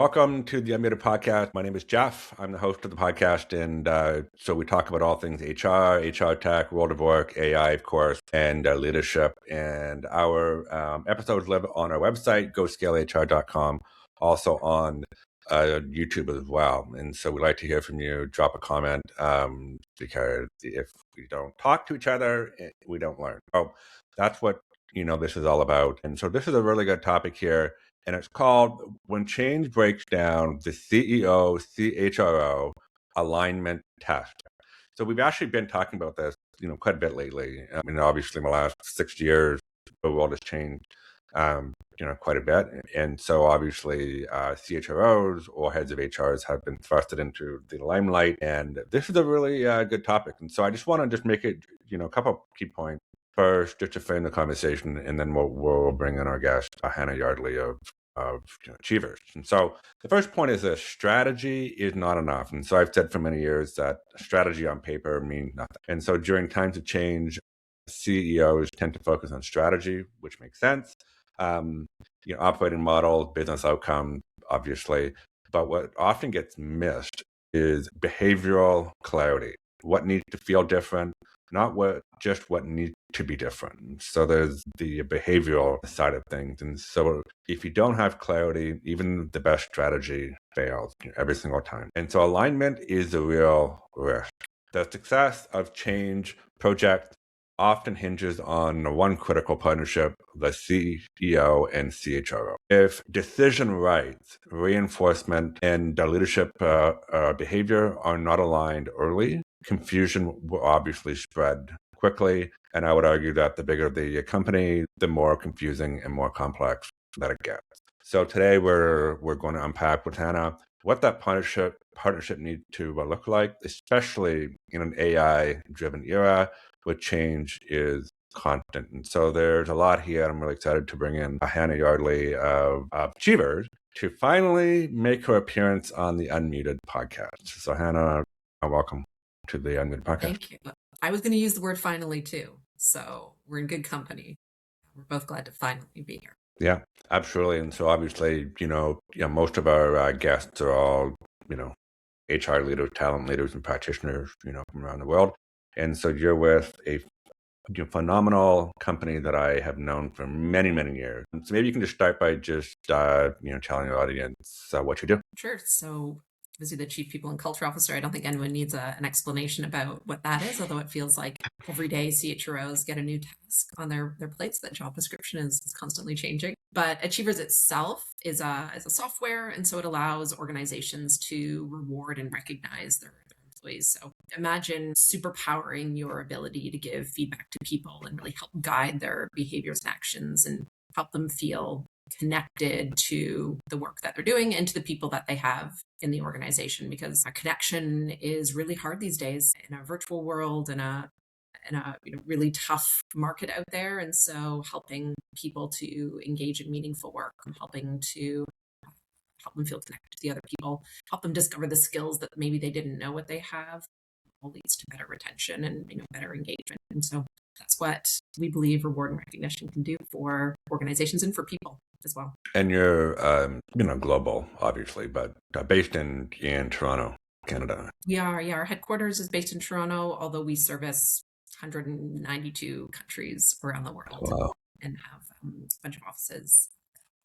Welcome to the Unmuted Podcast. My name is Jeff. I'm the host of the podcast, and so we talk about all things HR, HR tech, world of work, AI, of course, and leadership. And our episodes live on our website, ScaleHR.com, also on YouTube as well. And so we'd like to hear from you. Drop a comment because if we don't talk to each other, we don't learn. So that's what this is all about. And so this is a really good topic here. And it's called When Change Breaks Down, the CEO-CHRO Alignment Test. So we've actually been talking about this, quite a bit lately. I mean, obviously in the last 6 years, the world has changed, quite a bit. And so obviously CHROs or heads of HRs have been thrusted into the limelight. And this is a really good topic. And so I just want to just make it, a couple of key points. First, just to frame the conversation, and then we'll bring in our guest, Hannah Yardley of Achievers. And so the first point is that strategy is not enough. And so I've said for many years that strategy on paper means nothing. And so during times of change, CEOs tend to focus on strategy, which makes sense. Operating model, business outcome, obviously. But what often gets missed is behavioral clarity. What needs to feel different, not what needs to be different. So there's the behavioral side of things. And so if you don't have clarity, even the best strategy fails every single time. And so alignment is a real risk. The success of change project often hinges on one critical partnership, the CEO and CHRO. If decision rights, reinforcement, and the leadership behavior are not aligned early, confusion will obviously spread quickly. And I would argue that the bigger the company, the more confusing and more complex that it gets. So today we're going to unpack with Hannah what that partnership needs to look like, especially in an AI-driven era where change is constant. And so there's a lot here. I'm really excited to bring in Hannah Yardley of Achievers to finally make her appearance on the Unmuted podcast. So Hannah, welcome to the Unmuted podcast. Thank you. I was going to use the word finally too. So we're in good company. We're both glad to finally be here. Yeah, absolutely. And so obviously, most of our guests are all, HR leaders, talent leaders, and practitioners, from around the world. And so you're with a phenomenal company that I have known for many, many years. So maybe you can just start by just, telling your audience what you do. Sure. So obviously the Chief People and Culture Officer, I don't think anyone needs an explanation about what that is, although it feels like every day CHROs get a new task on their plates. That job description is constantly changing. But Achievers itself is a software, and so it allows organizations to reward and recognize their employees. So imagine superpowering your ability to give feedback to people and really help guide their behaviors and actions and help them feel connected to the work that they're doing and to the people that they have in the organization, because a connection is really hard these days in a virtual world and a really tough market out there. And so helping people to engage in meaningful work and helping to help them feel connected to the other people, help them discover the skills that maybe they didn't know what they have, all leads to better retention and better engagement. And so that's what we believe reward and recognition can do for organizations and for people as well. And you're, global, obviously, but based in Toronto, Canada. We are, yeah. Our headquarters is based in Toronto, although we service 192 countries around the world. Wow. And have a bunch of offices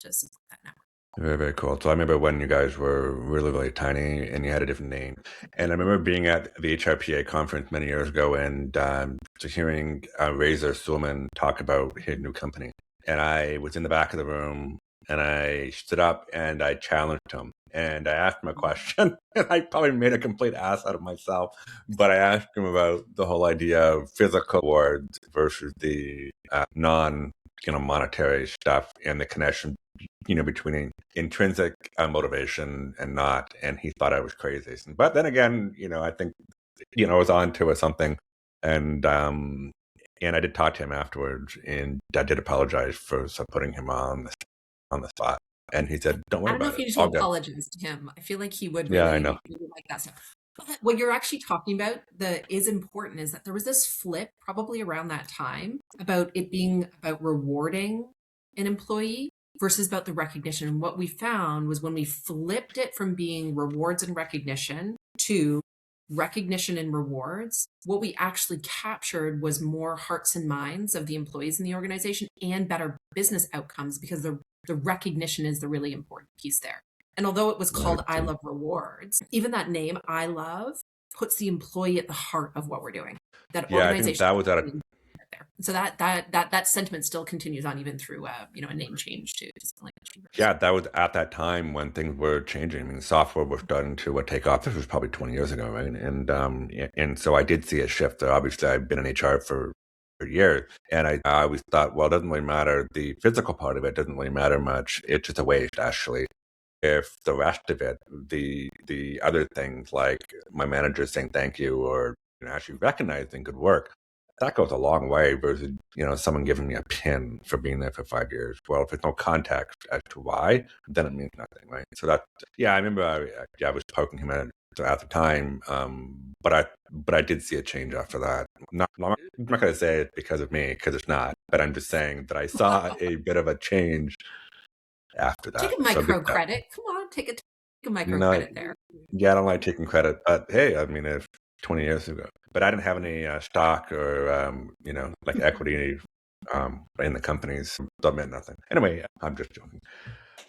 to support that network. Very, very cool. So I remember when you guys were really, really tiny and you had a different name. And I remember being at the HRPA conference many years ago and hearing Razor Suleman talk about his new company. And I was in the back of the room and I stood up and I challenged him. And I asked him a question, and I probably made a complete ass out of myself. But I asked him about the whole idea of physical rewards versus the monetary stuff and the connection, between intrinsic motivation and not. And he thought I was crazy. But then again, I think, I was on to something. And I did talk to him afterwards, and I did apologize for putting him on the spot. And he said, "Don't worry about it." I don't know if you should apologize to him. I feel like he would really, I know. really like that stuff. But what you're actually talking about that is important is that there was this flip probably around that time about it being about rewarding an employee versus about the recognition. And what we found was when we flipped it from being rewards and recognition to recognition and rewards, what we actually captured was more hearts and minds of the employees in the organization and better business outcomes, because the recognition is the really important piece there. And although it was called I Love Rewards, even that name, I Love, puts the employee at the heart of what we're doing. That Yeah, I think organization that was at a there. So that sentiment still continues on even through a name change to something like Achievers. yeah, that was at that time when things were changing. I mean, software was starting to take off. This was probably 20 years ago, right? And so I did see a shift. Obviously, I've been in HR for years, and I always thought, well, it doesn't really matter. The physical part of it doesn't really matter much. It's just a waste, actually. If the rest of it, the other things like my manager saying thank you or actually recognizing good work, that goes a long way versus someone giving me a pin for being there for 5 years. Well, if there's no context as to why, then it means nothing, right? So that, yeah, I remember I was poking him at the time, but I did see a change after that. I'm not going to say it because of me, because it's not, but I'm just saying that I saw a bit of a change after that. Take a So micro credit. Come on, take a micro no, credit there. yeah, I don't like taking credit, but hey, I mean, if 20 years ago, but I didn't have any stock or like equity in the companies. So it meant nothing. Anyway, I'm just joking.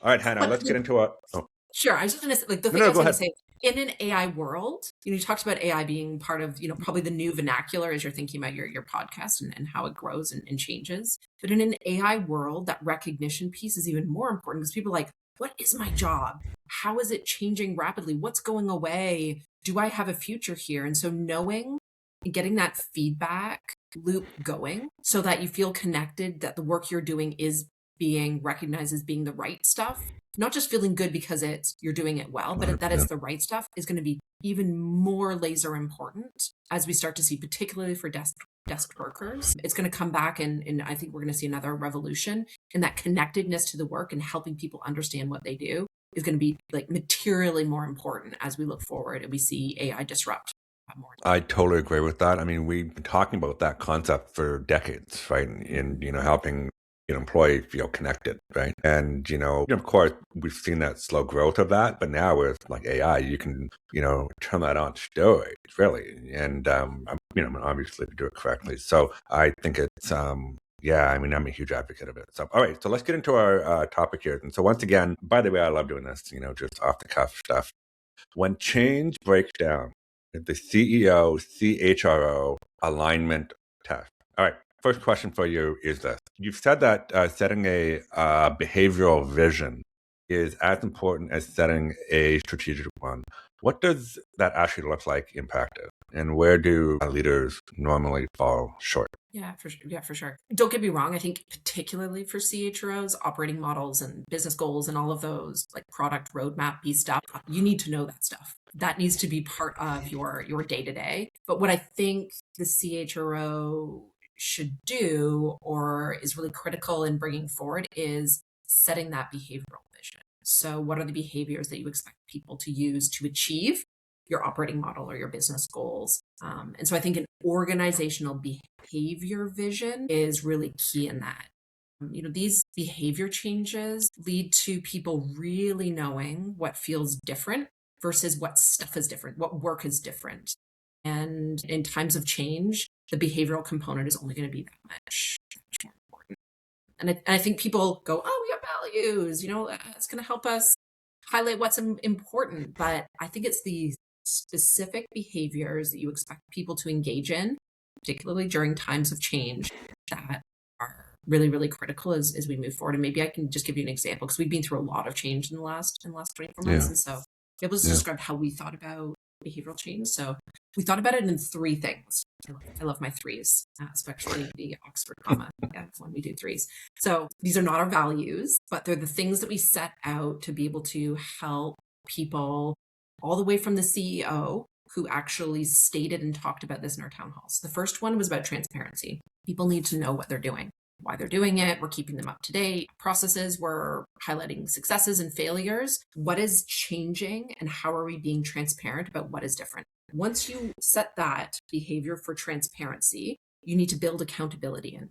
All right, Hannah, let's get into a. Oh, Sure. I was just going to say, like, the thing I no, was go going to ahead. say, in an AI world, you talked about AI being part of, probably the new vernacular as you're thinking about your podcast and how it grows and changes. But in an AI world, that recognition piece is even more important, because people are like, what is my job? How is it changing rapidly? What's going away? Do I have a future here? And so knowing and getting that feedback loop going so that you feel connected, that the work you're doing is being recognized as being the right stuff, not just feeling good because you're doing it well, but that Yeah. it's the right stuff, is going to be even more laser important as we start to see, particularly for desk workers. It's going to come back, and I think we're going to see another revolution, and that connectedness to the work and helping people understand what they do is going to be like materially more important as we look forward and we see AI disrupt more. I totally agree with that. I mean, we've been talking about that concept for decades, right? In helping employees feel connected, right? And of course, we've seen that slow growth of that, but now with like AI, you can turn that on steroids, really, and obviously do it correctly. So I think it's yeah, I mean, I'm a huge advocate of it. So, all right, so let's get into our topic here. And so, once again, by the way, I love doing this, just off the cuff stuff. When change breaks down, the CEO-CHRO alignment test. All right. First question for you is this. You've said that setting a behavioral vision is as important as setting a strategic one. What does that actually look like in practice? And where do leaders normally fall short? Yeah, for sure. Don't get me wrong. I think particularly for CHROs, operating models and business goals and all of those like product roadmap stuff, you need to know that stuff. That needs to be part of your day to day. But what I think the CHRO should do, or is really critical in bringing forward, is setting that behavioral vision. So what are the behaviors that you expect people to use to achieve your operating model or your business goals? And so I think an organizational behavior vision is really key in that. These behavior changes lead to people really knowing what feels different versus what stuff is different, what work is different. And in times of change, the behavioral component is only going to be that much more important. And I think people go, oh, we have values, it's going to help us highlight what's important. But I think it's the specific behaviors that you expect people to engage in, particularly during times of change, that are really, really critical as we move forward. And maybe I can just give you an example, because we've been through a lot of change in the last 24 months. Yeah. And so it was Yeah. described how we thought about behavioral change. So we thought about it in 3 things. I love my 3s, especially the Oxford comma. Yeah, when we do 3s. So these are not our values, but they're the things that we set out to be able to help people, all the way from the CEO, who actually stated and talked about this in our town halls. The first one was about transparency. People need to know what they're doing, why they're doing it. We're keeping them up to date. Processes, we're highlighting successes and failures. What is changing and how are we being transparent about what is different? Once you set that behavior for transparency, you need to build accountability in.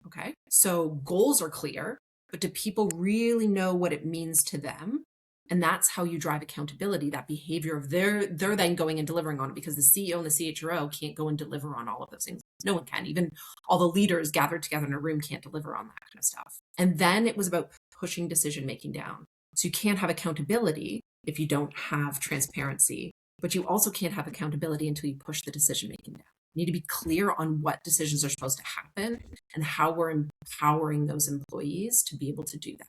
Okay. So goals are clear. but do people really know what it means to them? And that's how you drive accountability, that behavior of they're then going and delivering on it, because the CEO and the CHRO can't go and deliver on all of those things. No one can. Even all the leaders gathered together in a room can't deliver on that kind of stuff. And then it was about pushing decision making down. So you can't have accountability if you don't have transparency, but you also can't have accountability until you push the decision making down. You need to be clear on what decisions are supposed to happen and how we're empowering those employees to be able to do that.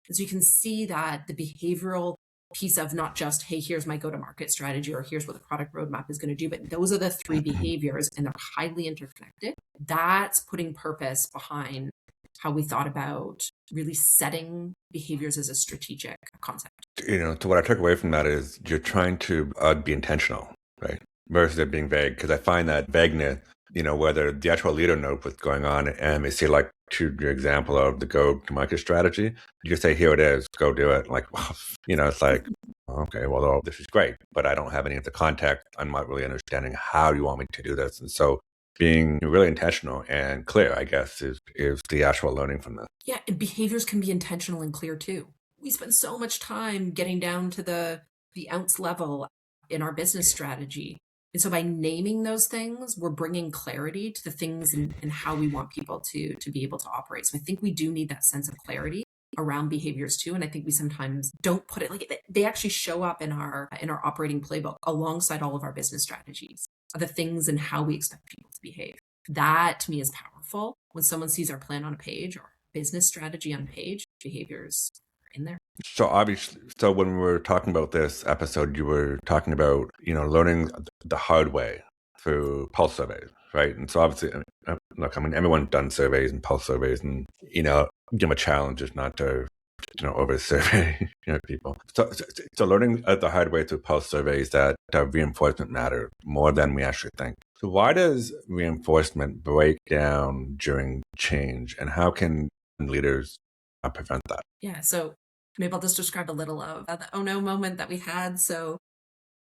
And so you can see that the behavioral piece of not just, hey, here's my go-to-market strategy or here's what the product roadmap is going to do, but those are the three behaviors and they're highly interconnected. That's putting purpose behind how we thought about really setting behaviors as a strategic concept. So what I took away from that is you're trying to be intentional, right? Versus it being vague. Because I find that vagueness, whether the actual leader knows what's going on, and they see, like, to your example of the go-to-market strategy, you just say, here it is, go do it. Like, well, it's like, okay, well, this is great, but I don't have any of the context. I'm not really understanding how you want me to do this. And so being really intentional and clear, I guess, is the actual learning from this. Yeah, and behaviors can be intentional and clear too. We spend so much time getting down to the ounce level in our business strategy. And so by naming those things, we're bringing clarity to the things and how we want people to be able to operate. So I think we do need that sense of clarity around behaviors too. And I think we sometimes don't put it, like, they actually show up in our operating playbook alongside all of our business strategies, are the things and how we expect people to behave. That to me is powerful. When someone sees our plan on a page or business strategy on a page, behaviors are in there. So obviously, when we were talking about this episode, you were talking about, learning the hard way through pulse surveys, right? And so obviously, look, everyone's done surveys and pulse surveys, and, a challenge is not to, over survey, people. So learning the hard way through pulse surveys that reinforcement matter more than we actually think. So why does reinforcement break down during change, and how can leaders prevent that? Yeah, so maybe I'll just describe a little of the oh no moment that we had. So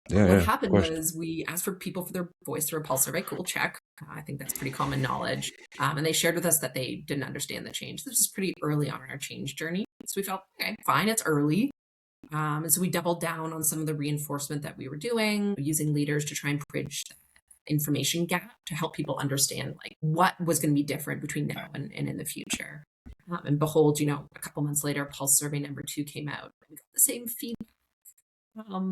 Yeah, what of happened course. was we asked for people for their voice through a pulse survey. Cool, check. I think that's pretty common knowledge. And they shared with us that they didn't understand the change. This was pretty early on in our change journey. So we felt, okay, fine, it's early. And so we doubled down on some of the reinforcement that we were doing, using leaders to try and bridge the information gap to help people understand, like, what was going to be different between now and in the future. And behold, a couple months later, pulse survey number 2 came out. We got the same feedback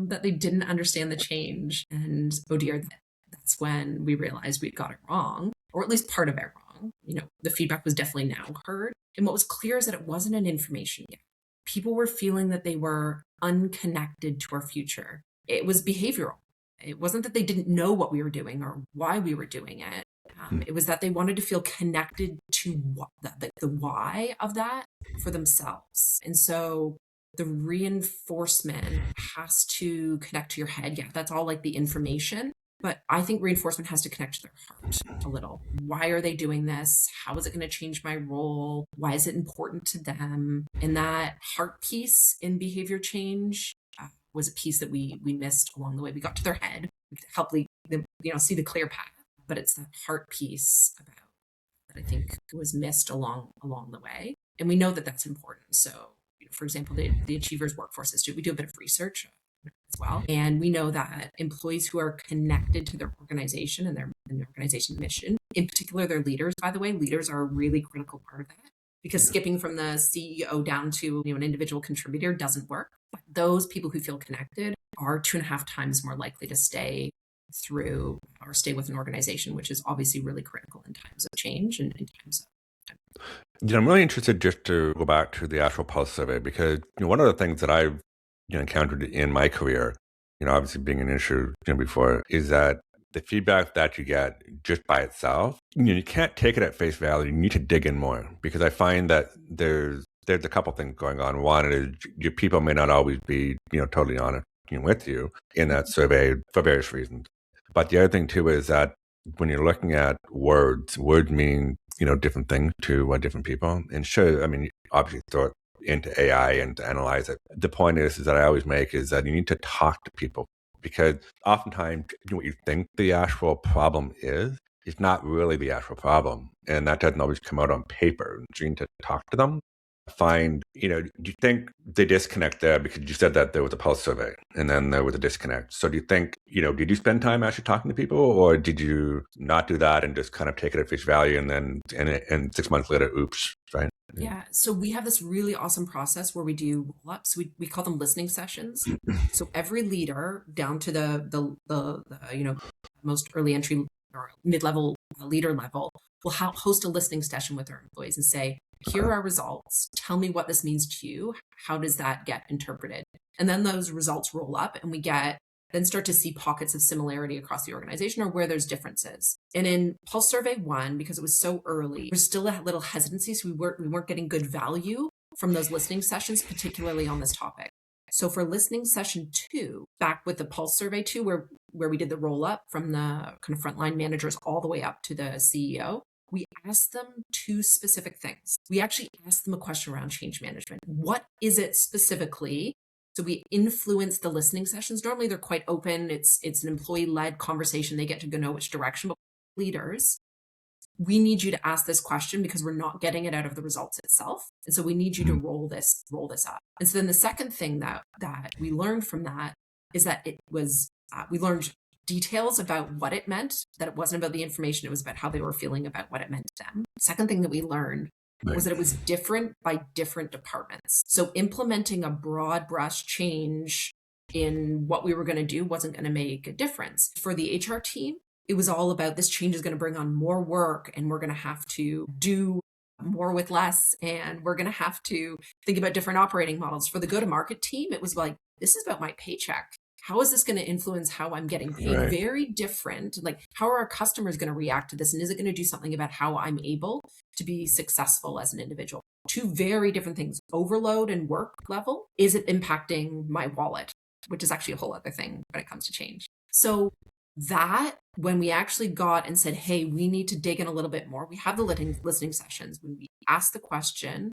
that they didn't understand the change. And oh dear, that's when we realized we'd got it wrong, or at least part of it wrong. The feedback was definitely now heard. And what was clear is that it wasn't an information gap. People were feeling that they were unconnected to our future. It was behavioral. It wasn't that they didn't know what we were doing or why we were doing it. It was that they wanted to feel connected to the why of that for themselves. And so the reinforcement has to connect to your head. Yeah, that's all like the information. But I think reinforcement has to connect to their heart a little. Why are they doing this? How is it going to change my role? Why is it important to them? And that heart piece in behavior change was a piece that we missed along the way. We got to their head. We could help them, see the clear path. But it's that heart piece about that I think was missed along the way. And we know that that's important. So, for example, the Achievers Workforce Institute, we do a bit of research as well. And we know that employees who are connected to their organization and their organization mission, in particular their leaders, by the way, leaders are a really critical part of that, because skipping from the CEO down to an individual contributor doesn't work. But those people who feel connected are 2.5 times more likely to stay through or stay with an organization, which is obviously really critical in times of change and in times of. I'm really interested just to go back to the actual pulse survey, because one of the things that I've encountered in my career, obviously being an issue before, is that the feedback that you get just by itself, you can't take it at face value. You need to dig in more, because I find that there's a couple things going on. One is your people may not always be totally honest with you in that survey for various reasons. But the other thing too is that when you're looking at words mean different things to different people. And sure, obviously throw it into AI and to analyze it. The point is that I always make is that you need to talk to people, because oftentimes what you think the actual problem is not really the actual problem, and that doesn't always come out on paper. So you need to talk to them find, do you think the disconnect there, because you said that there was a pulse survey and then there was a disconnect. So do you think, did you spend time actually talking to people, or did you not do that and just kind of take it at face value and then, and 6 months later, oops, right? Yeah. So we have this really awesome process where we do roll-ups. We call them listening sessions. So every leader down to the most early entry or mid-level leader level will host a listening session with their employees and say, here are our results. Tell me what this means to you. How does that get interpreted? And then those results roll up and we then start to see pockets of similarity across the organization or where there's differences. And in Pulse Survey 1, because it was so early, there's still a little hesitancy. So we weren't getting good value from those listening sessions, particularly on this topic. So for listening session 2, back with the Pulse Survey 2, where we did the roll up from the kind of frontline managers all the way up to the CEO, we asked them 2 specific things. We actually asked them a question around change management. What is it specifically? So we influence the listening sessions. Normally they're quite open. It's an employee-led conversation. They get to go know which direction. But leaders, we need you to ask this question because we're not getting it out of the results itself. And so we need you to roll this up. And so then the second thing that we learned from that is that it was, we learned details about what it meant, that it wasn't about the information. It was about how they were feeling about what it meant to them. Second thing that we learned was that it was different by different departments. So implementing a broad brush change in what we were going to do wasn't going to make a difference. For the HR team, it was all about this change is going to bring on more work and we're going to have to do more with less and we're going to have to think about different operating models. For the go-to-market team, it was like, this is about my paycheck. How is this going to influence how I'm getting paid? Right. Very different. Like, how are our customers going to react to this? And is it going to do something about how I'm able to be successful as an individual? 2 very different things. Overload and work level. Is it impacting my wallet? Which is actually a whole other thing when it comes to change. So that when we actually got and said, hey, we need to dig in a little bit more, we have the listening sessions. When we asked the question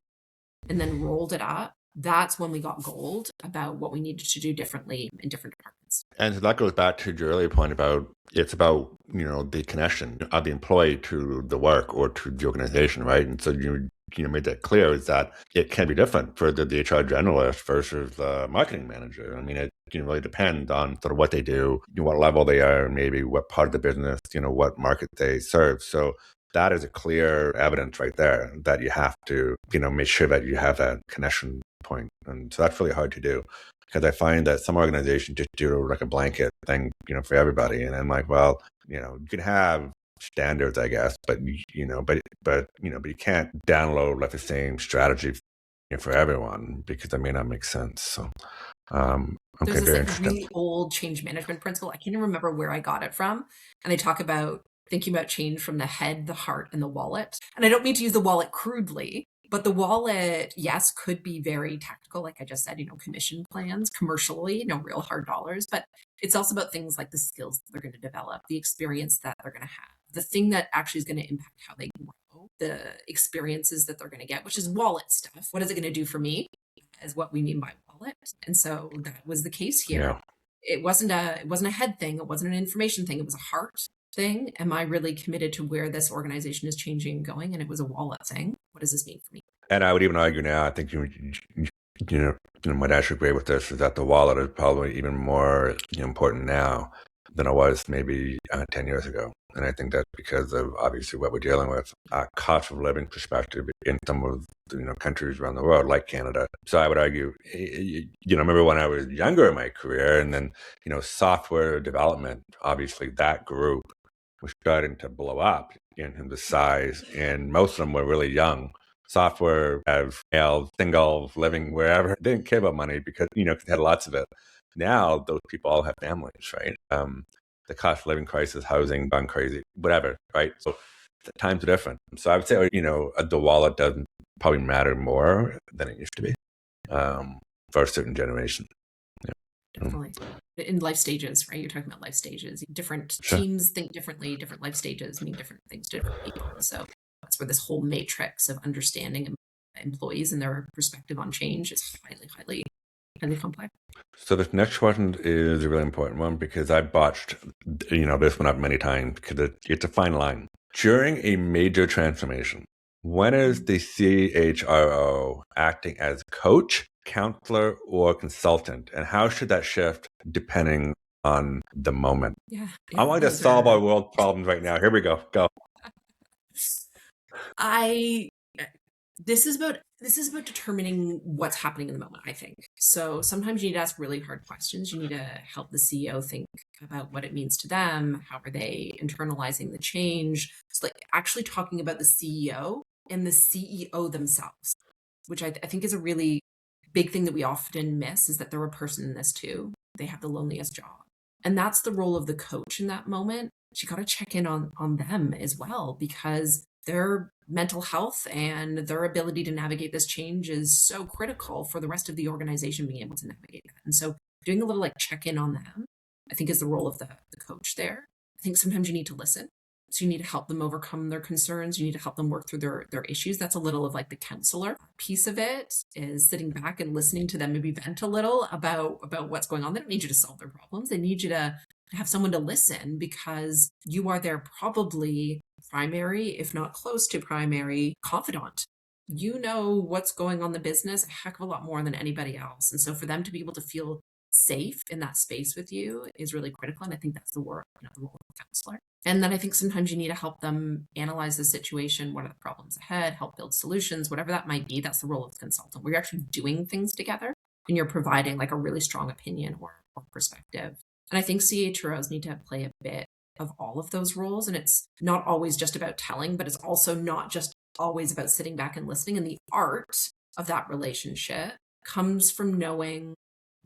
and then rolled it up, that's when we got gold about what we needed to do differently in different departments. And so that goes back to your earlier point about it's about, the connection of the employee to the work or to the organization, right? And so you made that clear is that it can be different for the HR generalist versus the marketing manager. I mean, it can really depend on sort of what they do, what level they are, maybe what part of the business, what market they serve. So that is a clear evidence right there that you have to, make sure that you have that connection point. And so that's really hard to do because I find that some organizations just do like a blanket thing, for everybody. And I'm like, well, you can have standards, I guess, but but you can't download like the same strategy for everyone because that may not make sense. So, okay, There's very this interesting. really old change management principle. I can't even remember where I got it from. And they talk about thinking about change from the head, the heart, and the wallet. And I don't mean to use the wallet crudely, but the wallet, yes, could be very tactical. Like I just said, commission plans commercially, real hard dollars, but it's also about things like the skills that they're going to develop, the experience that they're going to have, the thing that actually is going to impact how they grow, the experiences that they're going to get, which is wallet stuff. What is it going to do for me is what we mean by wallet. And so that was the case here. Yeah. It wasn't a head thing. It wasn't an information thing. It was a heart thing. Am I really committed to where this organization is changing and going? And it was a wallet thing. What does this mean for me? And I would even argue now, I think you might actually agree with this, is that the wallet is probably even more important now than it was maybe 10 years ago. And I think that's because of obviously what we're dealing with, cost of living perspective in some of countries around the world, like Canada. So I would argue, remember when I was younger in my career, and then software development, obviously that group was starting to blow up in the size, and most of them were really young. Software as males, singles, living wherever, they didn't care about money because they had lots of it. Now those people all have families, right? The cost of living crisis, housing, gone crazy, whatever, right? So the times are different. So I would say, the wallet doesn't probably matter more than it used to be for a certain generation. Yeah. Definitely. In life stages, right? You're talking about life stages. Different Sure. teams think differently. Different life stages mean different things to different people. So that's where this whole matrix of understanding employees and their perspective on change is highly, highly, highly complex. So this next question is a really important one because I botched, this one up many times because it's a fine line. During a major transformation, When is the CHRO acting as coach, counselor, or consultant? And how should that shift depending on the moment? Yeah, I want to solve our world problems right now. Here we go. Go. This is about determining what's happening in the moment, I think. So sometimes you need to ask really hard questions. You need to help the CEO think about what it means to them. How are they internalizing the change? It's like actually talking about the CEO and the CEO themselves, which I think is a really big thing that we often miss, is that they're a person in this too. They have the loneliest job. And that's the role of the coach in that moment. You got to check in on them as well, because their mental health and their ability to navigate this change is so critical for the rest of the organization being able to navigate that. And so doing a little like check in on them, I think, is the role of the coach there. I think sometimes you need to listen. So you need to help them overcome their concerns. You need to help them work through their issues. That's a little of like the counselor piece of it, is sitting back and listening to them, maybe vent a little about what's going on. They don't need you to solve their problems. They need you to have someone to listen, because you are their probably primary, if not close to primary, confidant. You know what's going on in the business a heck of a lot more than anybody else. And so for them to be able to feel safe in that space with you is really critical. And I think that's the role of the counselor. And then I think sometimes you need to help them analyze the situation. What are the problems ahead? Help build solutions, whatever that might be. That's the role of the consultant, where you're actually doing things together and you're providing like a really strong opinion or perspective. And I think CHROs need to play a bit of all of those roles. And it's not always just about telling, but it's also not just always about sitting back and listening. And the art of that relationship comes from knowing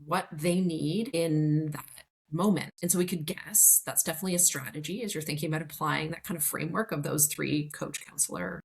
what they need in that moment. And so we could guess that's definitely a strategy as you're thinking about applying that kind of framework of those three: coach, counselor,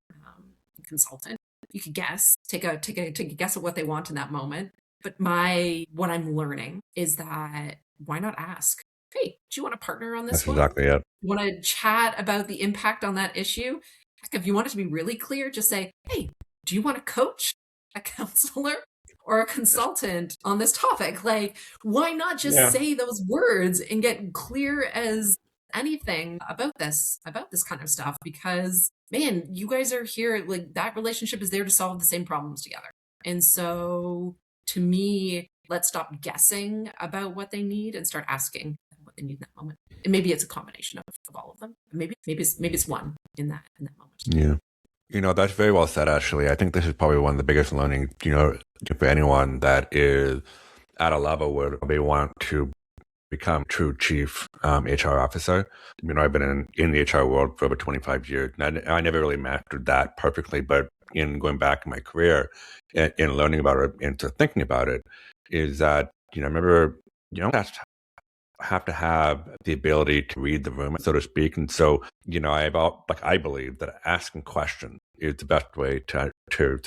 consultant. You could guess, take a guess at what they want in that moment. But what I'm learning is that, why not ask, hey, do you want to partner on this That's one? exactly it. You want to chat about the impact on that issue? Heck, if you want it to be really clear, just say, hey, do you want to coach, a counselor, or a consultant on this topic? Like, why not just say those words and get clear as anything about this kind of stuff? Because man, you guys are here, like that relationship is there to solve the same problems together. And so to me, let's stop guessing about what they need and start asking what they need in that moment. And maybe it's a combination of all of them. Maybe it's one in that moment. Yeah. That's very well said, actually. I think this is probably one of the biggest learnings, for anyone that is at a level where they want to become true chief HR officer. I've been in the HR world for over 25 years, and I never really mastered that perfectly, but in going back in my career and in learning about it and thinking about it, is that, remember, have to have the ability to read the room, so to speak. And so, I believe that asking questions is the best way to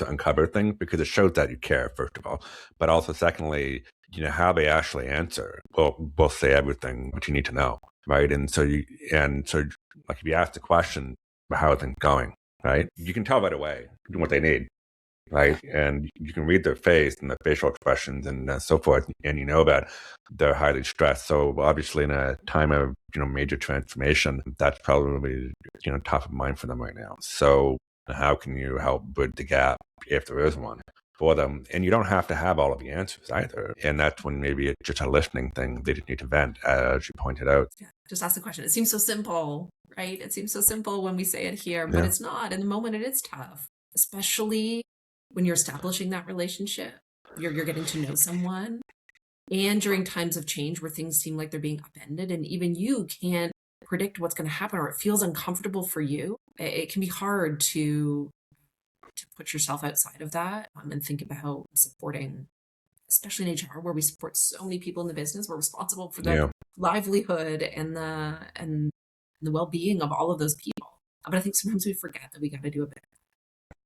uncover things, because it shows that you care, first of all. But also, secondly, how they actually answer will say everything what you need to know, right? And so like if you ask the question, how are things going, right? You can tell right away what they need. Right. And you can read their face and the facial expressions and so forth. And that they're highly stressed. So obviously in a time of, major transformation, that's probably, top of mind for them right now. So how can you help bridge the gap, if there is one, for them? And you don't have to have all of the answers either. And that's when maybe it's just a listening thing. They just need to vent, as you pointed out. Yeah, just ask the question. It seems so simple, right? It seems so simple when we say it here, but it's not. In the moment, it is tough, especially when you're establishing that relationship. You're getting to know someone, and during times of change where things seem like they're being upended, and even you can't predict what's going to happen, or it feels uncomfortable for you. It can be hard to put yourself outside of that and think about supporting, especially in HR, where we support so many people in the business. We're responsible for the livelihood and the well-being of all of those people. But I think sometimes we forget that we got to do a bit.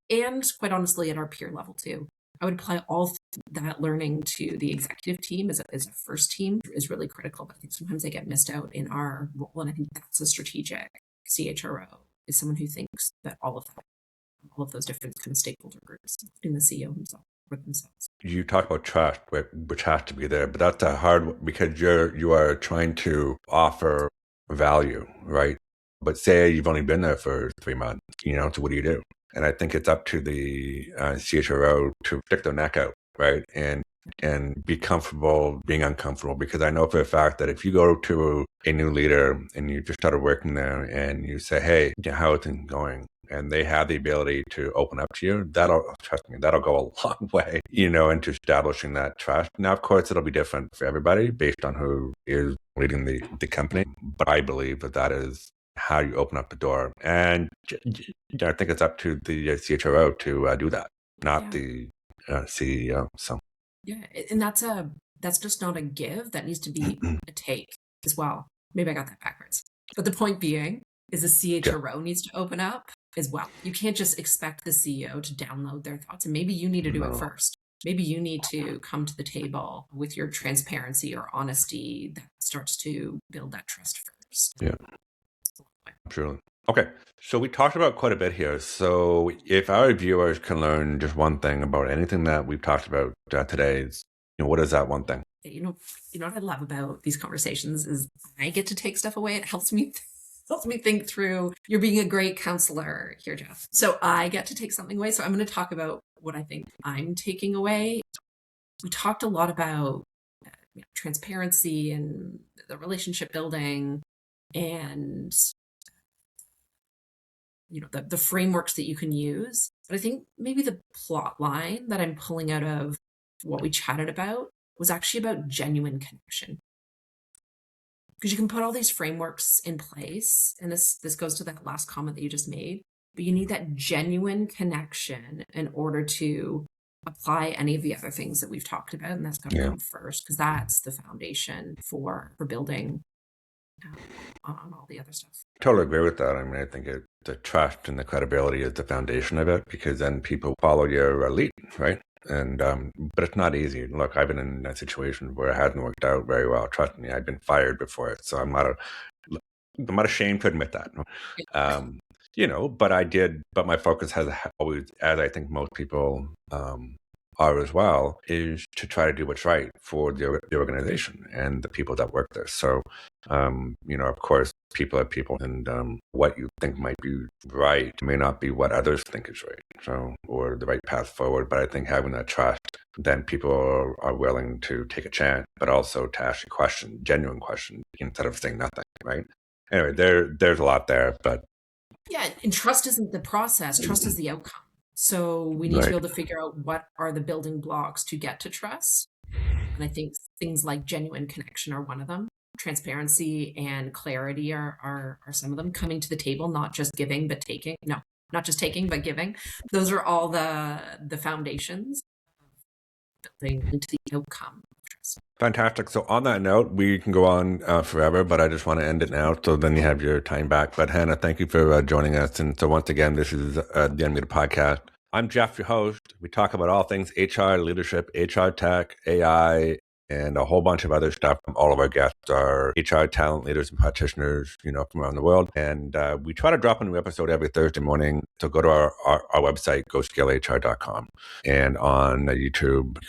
And quite honestly, at our peer level too, I would apply all that learning to the executive team as a first team is really critical. But I think sometimes they get missed out in our role. And I think that's a strategic CHRO, is someone who thinks that all of those different kind of stakeholder groups, including the CEO himself, for themselves. You talk about trust, which has to be there, but that's a hard one, because you are trying to offer value, right? But say you've only been there for 3 months, so what do you do? And I think it's up to the CHRO to stick their neck out, right? And be comfortable being uncomfortable, because I know for a fact that if you go to a new leader and you just started working there and you say, hey, how are things going? And they have the ability to open up to you, trust me, that'll go a long way, into establishing that trust. Now, of course, it'll be different for everybody based on who is leading the company. But I believe that is how you open up the door. And I think it's up to the CHRO to do that, not the CEO. So. Yeah, and that's just not a give. That needs to be a take as well. Maybe I got that backwards. But the point being is the CHRO needs to open up as well. You can't just expect the CEO to download their thoughts, and maybe you need to do it first. Maybe you need to come to the table with your transparency or honesty that starts to build that trust first. Yeah, absolutely. Okay, so we talked about quite a bit here. So if our viewers can learn just one thing about anything that we've talked about today, what is that one thing? You know what I love about these conversations is I get to take stuff away. It helps me think through. You're being a great counselor here, Jeff. So I get to take something away. So I'm going to talk about what I think I'm taking away. We talked a lot about transparency and the relationship building and the frameworks that you can use. But I think maybe the plot line that I'm pulling out of what we chatted about was actually about genuine connection. Because you can put all these frameworks in place, and this goes to that last comment that you just made, but you need that genuine connection in order to apply any of the other things that we've talked about, and that's got to come first, because that's the foundation for building on all the other stuff. Totally agree with that. I mean, I think the trust and the credibility is the foundation of it, because then people follow your lead, right? And but it's not easy. Look, I've been in a situation where it hasn't worked out very well. Trust me, I've been fired before it, so I'm not ashamed to admit that. But I did. But my focus has always, as I think most people are as well, is to try to do what's right for the organization and the people that work there. So, of course, people are people, and what you think might be right may not be what others think is right, or the right path forward. But I think having that trust, then people are willing to take a chance, but also to ask a genuine question, instead of saying nothing, right? Anyway, there's a lot there, but yeah, and trust isn't the process; trust is the outcome. So we need to be able to figure out what are the building blocks to get to trust. And I think things like genuine connection are one of them. Transparency and clarity are some of them. Coming to the table, not just giving, but taking. No, not just taking, but giving. Those are all the foundations of building into the outcome of trust. Fantastic. So on that note, we can go on forever, but I just want to end it now, so then you have your time back. But Hannah, thank you for joining us. And so once again, this is the Unmuted Podcast. I'm Jeff, your host. We talk about all things HR, leadership, HR tech, AI, and a whole bunch of other stuff. All of our guests are HR talent leaders and practitioners, from around the world. And we try to drop a new episode every Thursday morning. So go to our website, go ScaleHR.com. And on YouTube, you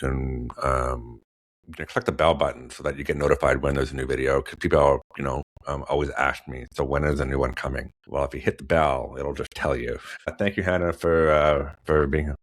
can click the bell button so that you get notified when there's a new video. Because people are, always ask me, so when is a new one coming? Well, if you hit the bell, it'll just tell you. Thank you, Hannah, for being